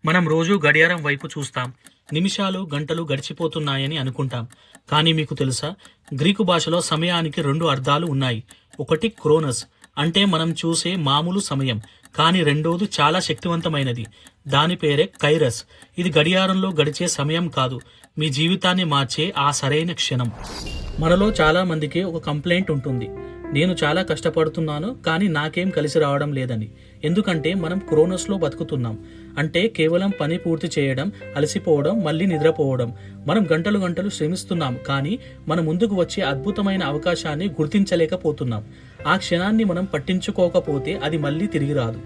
మనం రోజూ గడియారం వైపు చూస్తాం. నిమిషాలు, గంటలు గడిచిపోతున్నాయని అనుకుంటాం. కానీ మీకు తెలుసా? గ్రీకు భాషలో సమయానికి రెండు అర్థాలు ఉన్నాయి. ఒకటి క్రోనస్, అంటే మనం చూసే మామూలు సమయం. కానీ రెండోది చాలా శక్తివంతమైనది. దాని పేరే కైరస్. ఇది గడియారంలో గడిచే సమయం కాదు, మీ జీవితాన్ని మార్చే ఆ సరైన క్షణం. మనలో చాలా మందికి ఒక కంప్లైంట్ ఉంటుంది. నేను చాలా కష్టపడుతున్నాను కానీ నాకేం కలిసి రావడం లేదని. ఎందుకంటే మనం క్రోనస్లో బతుకుతున్నాం. అంటే కేవలం పని పూర్తి చేయడం, అలసిపోవడం, మళ్ళీ నిద్రపోవడం. మనం గంటలు గంటలు శ్రమిస్తున్నాం కానీ మన ముందుకు వచ్చే అద్భుతమైన అవకాశాన్ని గుర్తించలేకపోతున్నాం. ఆ క్షణాన్ని మనం పట్టించుకోకపోతే అది మళ్ళీ తిరిగి రాదు.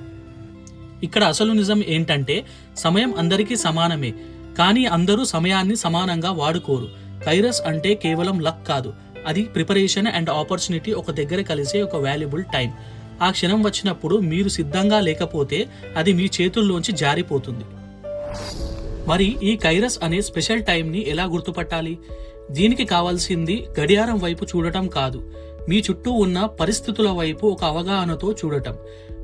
ఇక్కడ అసలు నిజం ఏంటంటే సమయం అందరికీ సమానమే, కానీ అందరూ సమయాన్ని సమానంగా వాడుకోరు. కైరస్ అంటే కేవలం లక్ కాదు, అది ప్రిపరేషన్ అండ్ ఆపర్చునిటీ ఒక దగ్గర కలిసే ఒక వాల్యుబుల్ టైం. ఆ క్షణం వచ్చినప్పుడు మీరు సిద్ధంగా లేకపోతే అది మీ చేతుల్లోంచి జారిపోతుంది. మరి ఈ కైరస్ అనే స్పెషల్ టైంని ఎలా గుర్తుపట్టాలి? దీనికి కావాల్సింది గడియారం వైపు చూడటం కాదు, మీ చుట్టూ ఉన్న పరిస్థితుల వైపు ఒక అవగాహనతో చూడటం.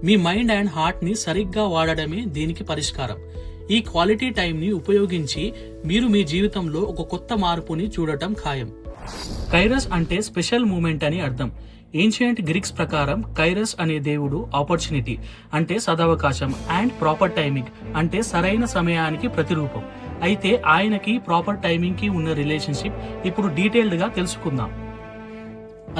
మీ మైండ్ అండ్ హార్ట్ని సరిగ్గా వాడడమే దీనికి పరిష్కారం. ఈ క్వాలిటీ టైంని ఉపయోగించి మీరు మీ జీవితంలో ఒక కొత్త మార్పుని చూడటం ఖాయం. కైరస్ అంటే స్పెషల్ మూమెంట్ అని అర్థం. ఏన్షియంట్ గ్రీక్స్ ప్రకారం కైరస్ అనే దేవుడు ఆపర్చునిటీ అంటే సదవకాశం అండ్ ప్రాపర్ టైమింగ్ అంటే సరైన సమయానికి ప్రతిరూపం. అయితే ఆయనకి ప్రాపర్ టైమింగ్ కి ఉన్న రిలేషన్షిప్ ఇప్పుడు డీటెయిల్డ్ గా తెలుసుకుందాం.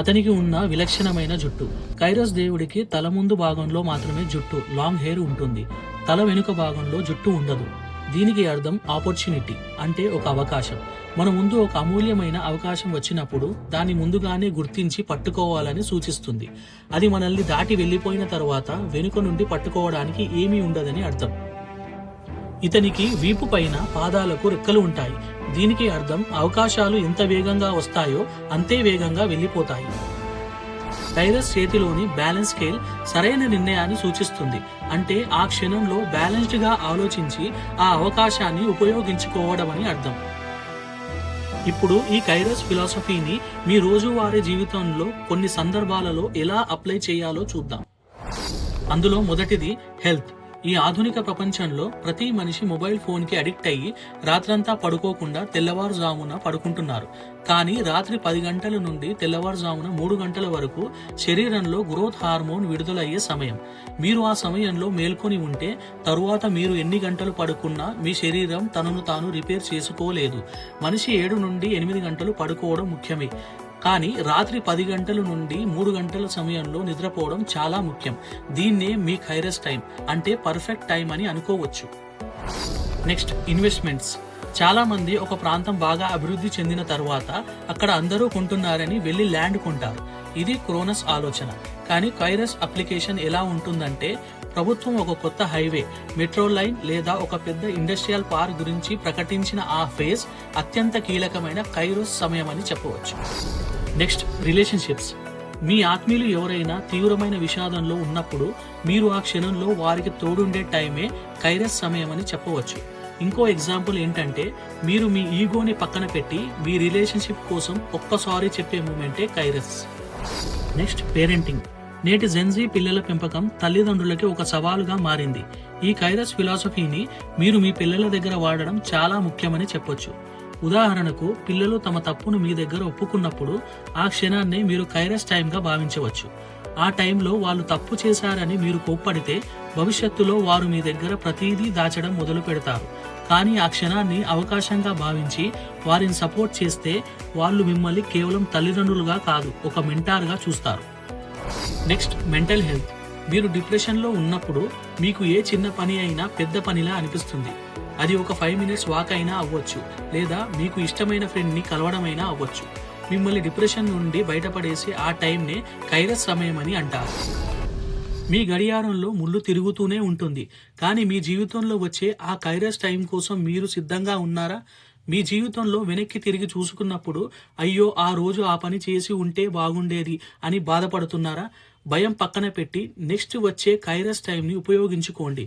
అతనికి ఉన్న విలక్షణమైన జుట్టు. కైరస్ దేవుడికి తల ముందు భాగంలో మాత్రమే జుట్టు, లాంగ్ హెయిర్ ఉంటుంది. తల వెనుక భాగంలో జుట్టు ఉండదు. దీనికి అర్థం ఆపర్చునిటీ అంటే ఒక అవకాశం. మన ముందు ఒక అమూల్యమైన అవకాశం వచ్చినప్పుడు దాన్ని ముందుగానే గుర్తించి పట్టుకోవాలని సూచిస్తుంది. అది మనల్ని దాటి వెళ్లిపోయిన తర్వాత వెనుక నుండి పట్టుకోవడానికి ఏమీ ఉండదని అర్థం. ఇతనికి వీపు పైన పాదాలకు రెక్కలు ఉంటాయి. దీనికి అర్థం అవకాశాలు ఎంత వేగంగా వస్తాయో అంతే వేగంగా వెళ్లిపోతాయి. కైరస్ చేతిలోని బ్యాలెన్స్ స్కేల్ సరైన నిర్ణయాన్ని సూచిస్తుంది. అంటే ఆ క్షణంలో బ్యాలెన్స్డ్ గా ఆలోచించి ఆ అవకాశాన్ని ఉపయోగించుకోవడం అని అర్థం. ఇప్పుడు ఈ కైరస్ ఫిలాసఫీని మీ రోజువారీ జీవితంలో కొన్ని సందర్భాలలో ఎలా అప్లై చేయాలో చూద్దాం. అందులో మొదటిది హెల్త్. ఈ ఆధునిక ప్రపంచంలో ప్రతి మనిషి మొబైల్ ఫోన్ కి అడిక్ట్ అయ్యి రాత్రంతా పడుకోకుండా తెల్లవారుజామున పడుకుంటున్నారు. కానీ రాత్రి 10 గంటల నుండి తెల్లవారుజామున 3 గంటల వరకు శరీరంలో గ్రోత్ హార్మోన్ విడుదలయ్యే సమయం. మీరు ఆ సమయంలో మేల్కొని ఉంటే తరువాత మీరు ఎన్ని గంటలు పడుకున్నా మీ శరీరం తనను తాను రిపేర్ చేసుకోలేదు. మనిషి 7 నుండి 8 గంటలు పడుకోవడం ముఖ్యమే, కానీ రాత్రి 10 గంటల నుండి 3 గంటల సమయంలో నిద్రపోవడం చాలా ముఖ్యం. దీన్నే మీ కైరస్ టైం అంటే పర్ఫెక్ట్ టైం అని అనుకోవచ్చు. Next, investments. చాలా మంది ఒక ప్రాంతం బాగా అభివృద్ధి చెందిన తర్వాత అక్కడ అందరూ కొంటున్నారని వెళ్లి ల్యాండ్ కొంటారు. ఇది క్రోనస్ ఆలోచన. కానీ కైరస్ అప్లికేషన్ ఎలా ఉంటుందంటే ప్రభుత్వం ఒక కొత్త హైవే, మెట్రో లైన్ లేదా ఒక పెద్ద ఇండస్ట్రియల్ పార్క్ గురించి ప్రకటించిన ఆ ఫేజ్ అత్యంత కీలకమైన కైరస్ సమయం అని చెప్పవచ్చు. Next, relationships. మీ ఆత్మీయులు ఎవరైనా తీవ్రమైన విషాదంలో ఉన్నప్పుడు మీరు ఆ క్షణంలో వారికి తోడుండే టైమే కైరస్ సమయం అని చెప్పవచ్చు. ఇంకో ఎగ్జాంపుల్ ఏంటంటే మీరు మీ ఈగోని పక్కన పెట్టి మీ రిలేషన్షిప్ కోసం ఒక్కసారి చెప్పే మూమెంటే కైరస్. Next, parenting. నేటి జెన్జీ పిల్లల పెంపకం తల్లిదండ్రులకి ఒక సవాలుగా మారింది. ఈ కైరస్ ఫిలాసఫీని మీరు మీ పిల్లల దగ్గర వాడడం చాలా ముఖ్యమని చెప్పొచ్చు. ఉదాహరణకు, పిల్లలు తమ తప్పును మీ దగ్గర ఒప్పుకున్నప్పుడు ఆ క్షణాన్నే మీరు కైరస్ టైంగా భావించవచ్చు. ఆ టైంలో వాళ్ళు తప్పు చేశారని మీరు కోప్పడితే భవిష్యత్తులో వారు మీ దగ్గర ప్రతిదీ దాచడం మొదలు పెడతారు. కానీ ఆ క్షణాన్ని అవకాశంగా భావించి వారిని సపోర్ట్ చేస్తే వాళ్ళు మిమ్మల్ని కేవలం తల్లిదండ్రులుగా కాదు, ఒక మెంటార్గా చూస్తారు. Next, mental health. మీరు డిప్రెషన్లో ఉన్నప్పుడు మీకు ఏ చిన్న పని అయినా పెద్ద పనిలా అనిపిస్తుంది. అది ఒక 5 minutes వాక్ అయినా అవ్వచ్చు, లేదా మీకు ఇష్టమైన ఫ్రెండ్ని కలవడమైనా అవ్వచ్చు. మిమ్మల్ని డిప్రెషన్ నుండి బయటపడేసి ఆ టైంనే కైరస్ సమయం అని అంటారు. మీ గడియారంలో ముళ్ళు తిరుగుతూనే ఉంటుంది, కానీ మీ జీవితంలో వచ్చే ఆ కైరస్ టైం కోసం మీరు సిద్ధంగా ఉన్నారా? మీ జీవితంలో వెనక్కి తిరిగి చూసుకున్నప్పుడు అయ్యో ఆ రోజు ఆ పని చేసి ఉంటే బాగుండేది అని బాధపడుతున్నారా? భయం పక్కన పెట్టి నెక్స్ట్ వచ్చే కైరస్ టైంని ఉపయోగించుకోండి.